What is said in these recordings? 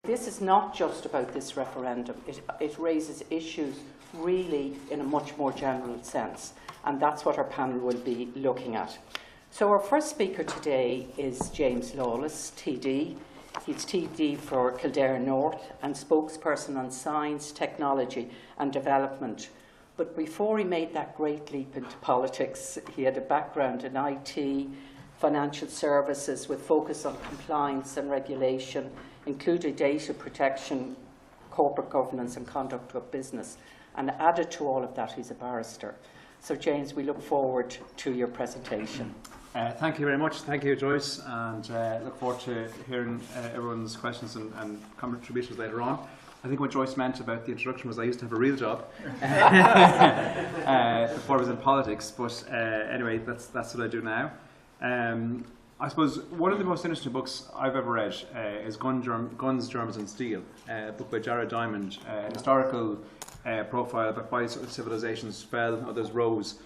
this is not just about this referendum. It raises issues really in a much more general sense, and that's what our panel will be looking at. So our first speaker today is James Lawless, TD. He's TD for Kildare North and spokesperson on science, technology and development. But before he made that great leap into politics, he had a background in IT, financial services with focus on compliance and regulation, including data protection, corporate governance and conduct of business. And added to all of that, he's a barrister. So James, we look forward to your presentation. Thank you very much. Thank you, Joyce, and look forward to hearing everyone's questions and contributions later on. I think what Joyce meant about the introduction was I used to have a real job before I was in politics, but anyway, that's what I do now. I suppose one of the most interesting books I've ever read is Guns, Germs and Steel, a book by Jared Diamond, a historical profile about why civilizations fell, others rose,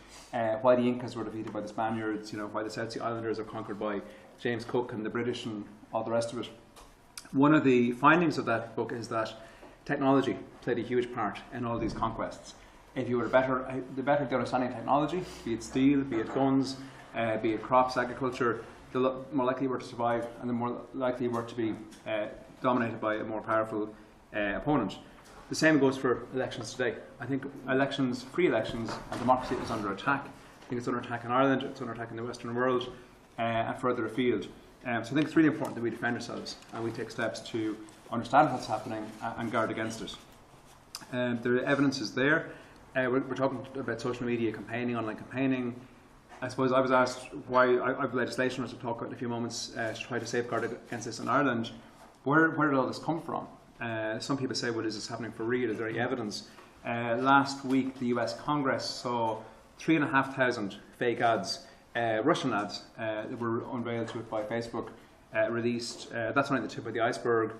why the Incas were defeated by the Spaniards, why the South Sea Islanders are conquered by James Cook and the British and all the rest of it. One of the findings of that book is that technology played a huge part in all these conquests. If you were the better the understanding technology, be it steel, be it guns, be it crops, agriculture, the more likely you were to survive and the more likely you were to be dominated by a more powerful opponent. The same goes for elections today. I think elections, free elections, and democracy is under attack. I think it's under attack in Ireland, it's under attack in the Western world, and further afield. So I think it's really important that we defend ourselves and we take steps to understand what's happening and guard against it. The evidence is there. We're talking about social media campaigning, online campaigning. I suppose I was asked why I have legislation, which I'll talk about in a few moments, to try to safeguard against this in Ireland. Where did all this come from? Some people say, well, is this happening for real? Is there any evidence? Last week, the US Congress saw 3,500 fake ads, Russian ads, that were unveiled to it by Facebook, released. That's only the tip of the iceberg.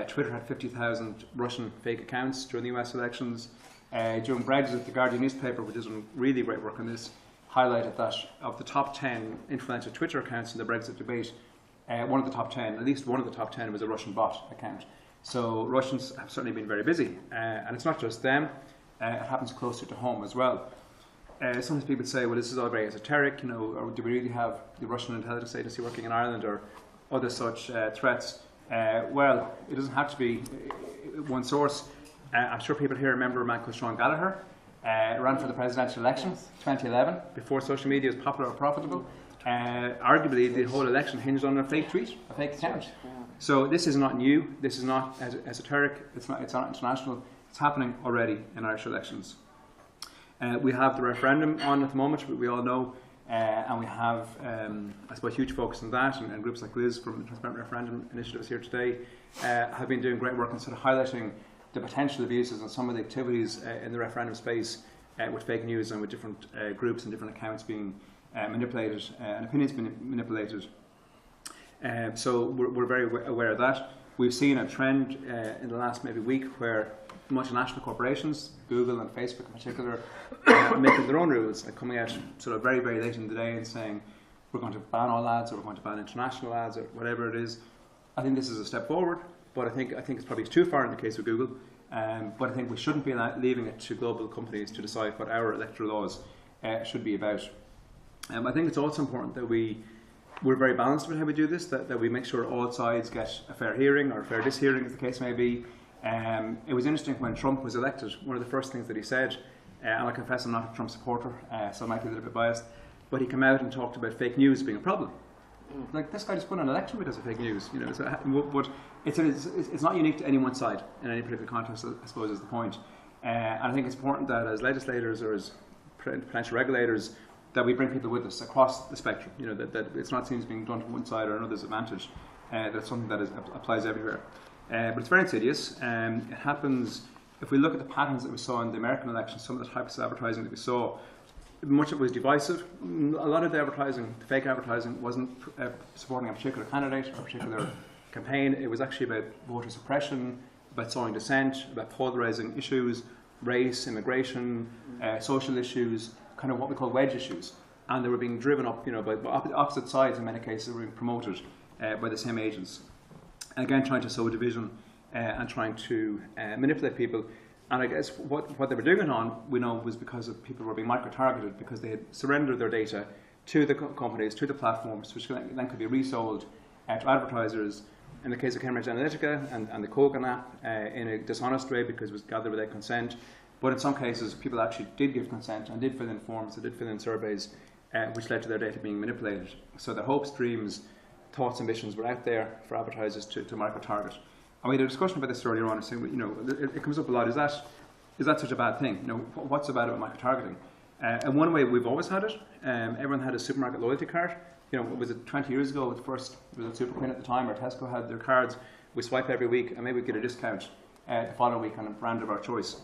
Twitter had 50,000 Russian fake accounts during the US elections. During Brexit, the Guardian newspaper, which is doing really great work on this, highlighted that of the top 10 influential Twitter accounts in the Brexit debate, one of the top 10, at least one of the top 10 was a Russian bot account. So Russians have certainly been very busy, and it's not just them, it happens closer to home as well. Sometimes people say, well, this is all very esoteric, or do we really have the Russian intelligence agency working in Ireland or other such threats? Well, it doesn't have to be one source. I'm sure people here remember a man called Sean Gallagher, ran for the presidential election 2011, before social media was popular or profitable. Arguably, the whole election hinged on a fake tweet, a fake account. So this is not new, this is not esoteric, it's not international, it's happening already in Irish elections. We have the referendum on at the moment, we all know, and we have, I suppose, huge focus on that, and groups like Liz from the Transparent Referendum Initiatives here today have been doing great work in sort of highlighting the potential abuses and some of the activities in the referendum space with fake news and with different groups and different accounts being manipulated and opinions being manipulated. So we're very aware of that. We've seen a trend in the last maybe week where multinational corporations, Google and Facebook in particular, are making their own rules and coming out sort of very, very late in the day and saying we're going to ban all ads or we're going to ban international ads or whatever it is. I think this is a step forward, but I think it's probably too far in the case of Google. But I think we shouldn't be leaving it to global companies to decide what our electoral laws should be about. I think it's also important that we're very balanced with how we do this, that we make sure all sides get a fair hearing or a fair dishearing, as the case may be. It was interesting when Trump was elected, one of the first things that he said, and I confess I'm not a Trump supporter, so I might be a little bit biased, but he came out and talked about fake news being a problem. Like, this guy just won an election because of fake news, but it's not unique to any one side in any particular context, I suppose, is the point. And I think it's important that as legislators or as potential regulators, that we bring people with us across the spectrum, that it's not seen as being done to one side or another's advantage, that's something that applies everywhere. But it's very insidious. It happens, if we look at the patterns that we saw in the American election, some of the types of advertising that we saw, much of it was divisive. A lot of the advertising, the fake advertising, wasn't supporting a particular candidate or a particular campaign. It was actually about voter suppression, about sowing dissent, about polarising issues, race, immigration, social issues, kind of what we call wedge issues. And they were being driven up by opposite sides in many cases, were being promoted by the same agents. Again, trying to sow division and trying to manipulate people. And I guess what they were doing it on, we know, was because of people were being micro-targeted because they had surrendered their data to the companies, to the platforms, which then could be resold to advertisers. In the case of Cambridge Analytica and the Kogan app, in a dishonest way because it was gathered without consent. But in some cases, people actually did give consent and did fill in forms, they did fill in surveys, which led to their data being manipulated. So their hopes, dreams, thoughts, ambitions were out there for advertisers to micro-target. And we had a discussion about this earlier on, saying, it comes up a lot, is that such a bad thing? What's so bad about micro-targeting? And one way we've always had it, everyone had a supermarket loyalty card. Was it 20 years ago, it was Super Queen at the time, or Tesco had their cards. We swipe every week and maybe we get a discount the following week on a brand of our choice.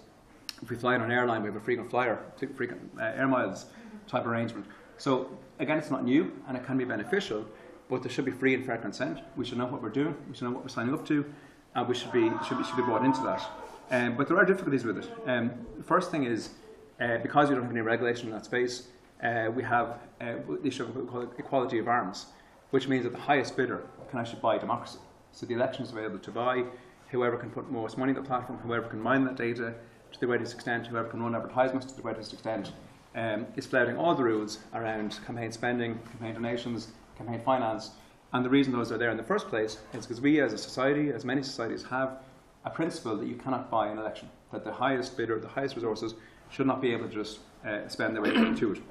If we fly on an airline, we have a frequent flyer, frequent air miles type arrangement. So again, it's not new and it can be beneficial, but there should be free and fair consent. We should know what we're doing, we should know what we're signing up to, and we should be brought into that. But there are difficulties with it. The first thing is, because we don't have any regulation in that space, we have the issue of what we call equality of arms, which means that the highest bidder can actually buy democracy. So the election is available to buy. Whoever can put most money in the platform, whoever can mine that data to the greatest extent, whoever can run advertisements to the greatest extent, is flouting all the rules around campaign spending, campaign donations, campaign finance. And the reason those are there in the first place is because we as a society, as many societies, have a principle that you cannot buy an election, that the highest bidder, the highest resources, should not be able to just spend their way to it.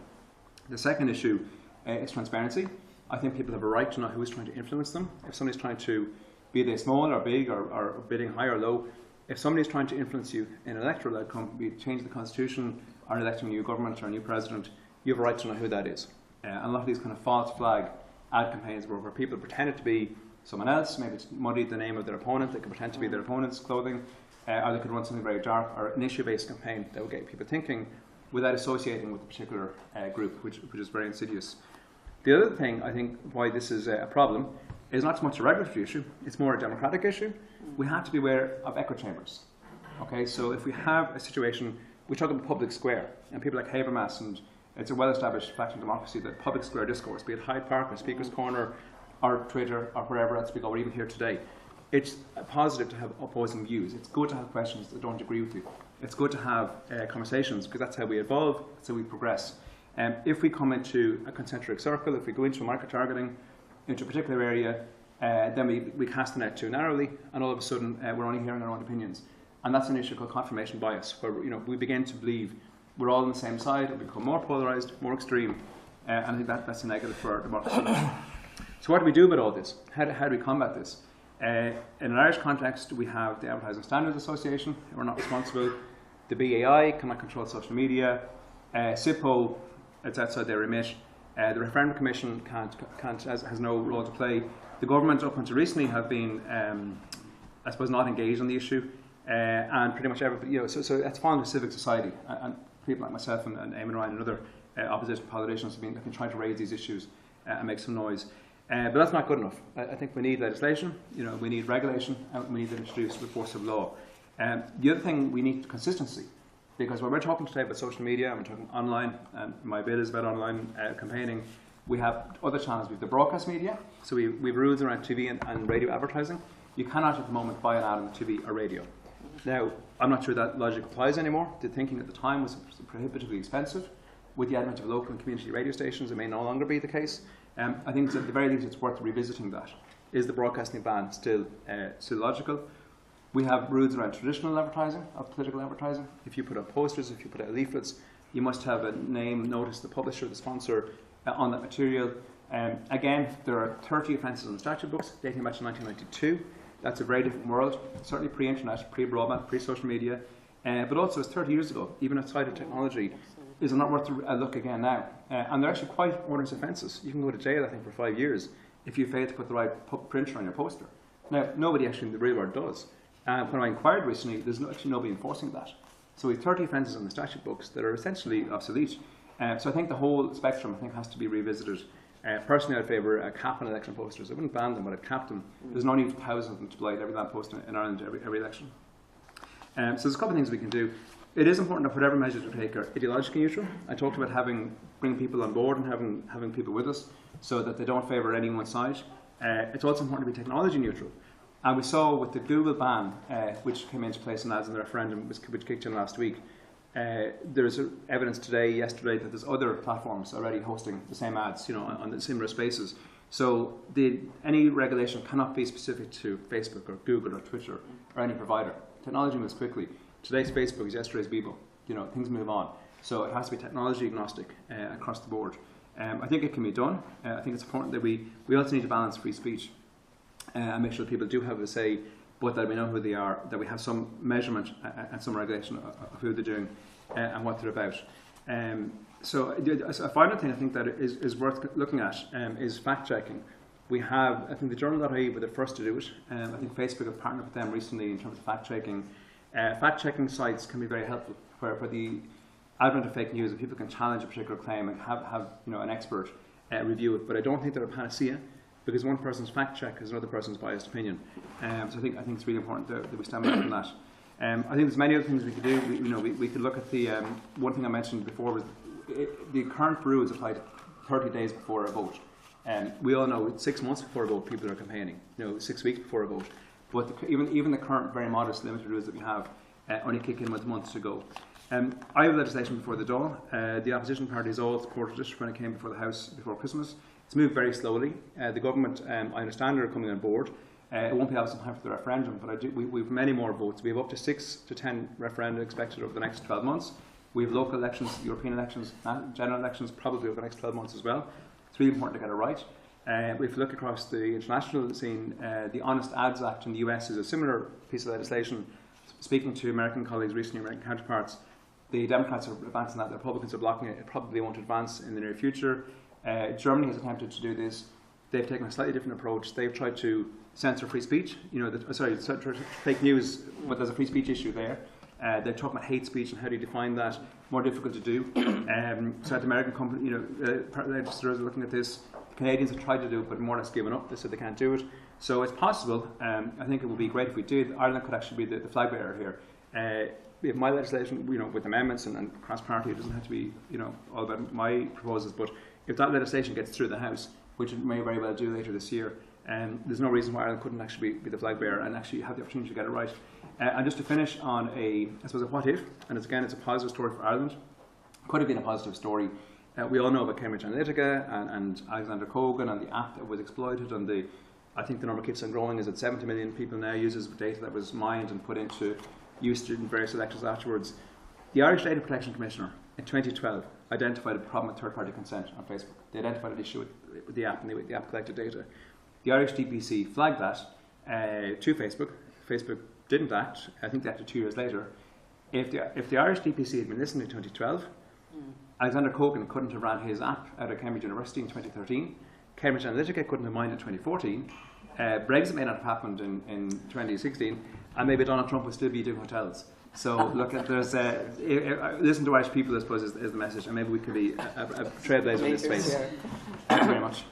The second issue is transparency. I think people have a right to know who is trying to influence them. If somebody's trying to, be they small or big or bidding high or low, if somebody's trying to influence you in an electoral outcome, be it change the constitution or electing a new government or a new president, you have a right to know who that is. And a lot of these kind of false flag ad campaigns where people pretend to be someone else, maybe it's muddied the name of their opponent, they could pretend to be their opponent's clothing, or they could run something very dark, or an issue-based campaign that would get people thinking without associating with a particular group, which is very insidious. The other thing, I think, why this is a problem is not so much a regulatory issue, it's more a democratic issue. We have to be aware of echo chambers. Okay, so if we have a situation, we talk about public square, and people like Habermas, and it's a well-established fact in democracy that public square discourse, be it Hyde Park or Speaker's Corner or Twitter or wherever else we go, or even here today, it's positive to have opposing views. It's good to have questions that don't agree with you. It's good to have conversations, because that's how we evolve, that's how we progress. If we come into a concentric circle, if we go into micro-targeting, into a particular area, then we cast the net too narrowly, and all of a sudden we're only hearing our own opinions. And that's an issue called confirmation bias, where we begin to believe we're all on the same side, and we become more polarised, more extreme, and I think that's a negative for our democracy. So what do we do about all this? How do we combat this? In an Irish context, we have the Advertising Standards Association, who are not responsible. The BAI cannot control social media. SIPO, it's outside their remit. The Referendum Commission has no role to play. The government, up until recently, have been, I suppose, not engaged on the issue, and pretty much everybody. So that's fallen to civic society, and people like myself and Eamon Ryan and other opposition politicians have been trying to raise these issues and make some noise. But that's not good enough. I think we need legislation, we need regulation, and we need to introduce with force of law. The other thing, we need consistency, because when we're talking today about social media, and we're talking online, and my bill is about online campaigning, we have other channels. We have the broadcast media, so we have rules around TV and radio advertising. You cannot at the moment buy an ad on TV or radio. Now, I'm not sure that logic applies anymore. The thinking at the time was prohibitively expensive. With the advent of local and community radio stations, it may no longer be the case. I think at the very least it's worth revisiting that. Is the broadcasting ban still logical? We have rules around traditional advertising, of political advertising. If you put out posters, if you put out leaflets, you must have a name, notice, the publisher, the sponsor on that material. Again, there are 30 offences on the statute books dating back to 1992. That's a very different world, certainly pre-internet, pre-broadband, pre-social media, but also it's 30 years ago, even outside of technology. Is it not worth a look again now? And they're actually quite onerous offences. You can go to jail, I think, for 5 years if you fail to put the right printer on your poster. Now, nobody actually in the real world does. When I inquired recently, there's actually nobody enforcing that. So we have 30 offences on the statute books that are essentially obsolete. So I think the whole spectrum, has to be revisited. Personally, I'd favour a cap on election posters. I wouldn't ban them, but I'd cap them. There's no need for thousands of them to blight every lamppost in Ireland every election. So there's a couple of things we can do. It is important that whatever measures we take are ideologically neutral. I talked about bringing people on board and having people with us so that they don't favour any one side. It's also important to be technology neutral. And we saw with the Google ban, which came into place in ads in the referendum, which kicked in last week, there's evidence yesterday, that there's other platforms already hosting the same ads, on the similar spaces. So any regulation cannot be specific to Facebook or Google or Twitter or any provider. Technology moves quickly. Today's Facebook is yesterday's Bebo. Things move on. So it has to be technology agnostic across the board. I think it can be done. I think it's important that we also need to balance free speech and make sure that people do have a say, but that we know who they are, that we have some measurement and some regulation of who they're doing and what they're about. So a final thing I think that is worth looking at is fact-checking. We have, I think the journal.ie were the first to do it. I think Facebook have partnered with them recently in terms of fact-checking. Fact-checking sites can be very helpful for the advent of fake news, that people can challenge a particular claim and have an expert review it. But I don't think they're a panacea, because one person's fact check is another person's biased opinion. So I think it's really important that we stand back from that. I think there's many other things we could do. We could look at the one thing I mentioned before was the current rule is applied 30 days before a vote. We all know 6 months before a vote people are campaigning. 6 weeks before a vote. But even the current very modest limited rules that we have only kick in with months to go. I have legislation before the Dáil. The opposition parties all supported it when it came before the House before Christmas. It's moved very slowly. The government, I understand, are coming on board. It won't be out in time for the referendum, but we have many more votes. We have up to 6 to 10 referenda expected over the next 12 months. We have local elections, European elections, general elections probably over the next 12 months as well. It's really important to get it right. If you look across the international scene, the Honest Ads Act in the US is a similar piece of legislation. Speaking to American colleagues recently, American counterparts, the Democrats are advancing that, the Republicans are blocking it. It probably won't advance in the near future. Germany has attempted to do this. They've taken a slightly different approach. They've tried to censor free speech. Fake news, but there's a free speech issue there. They're talking about hate speech and how do you define that. More difficult to do. So the American company, legislators are looking at this. The Canadians have tried to do it, but more or less given up. They said they can't do it. So it's possible. I think it would be great if we did. Ireland could actually be the flag bearer here. We have my legislation, with amendments and cross-party. It doesn't have to be, all about my proposals. But if that legislation gets through the House, which it may very well do later this year, there's no reason why Ireland couldn't actually be the flag bearer and actually have the opportunity to get it right. And just to finish on a what if, and it's a positive story for Ireland. Could have been a positive story. We all know about Cambridge Analytica and Alexander Kogan and the app that was exploited, and I think the number keeps on growing. Is that 70 million people now uses data that was mined and put into use in various elections afterwards. The Irish Data Protection Commissioner in 2012 identified a problem with third-party consent on Facebook. They identified an issue with the app, and the app collected data. The Irish DPC flagged that to Facebook. Facebook didn't act. I think they acted 2 years later. If the Irish DPC had been listening in 2012, Alexander Kogan couldn't have ran his app out of Cambridge University in 2013. Cambridge Analytica couldn't have mined in 2014. Brexit may not have happened in 2016, and maybe Donald Trump would still be doing hotels. So look, listen to Irish people, I suppose, is the message, and maybe we could be a trailblazer in this space. Thank you very much.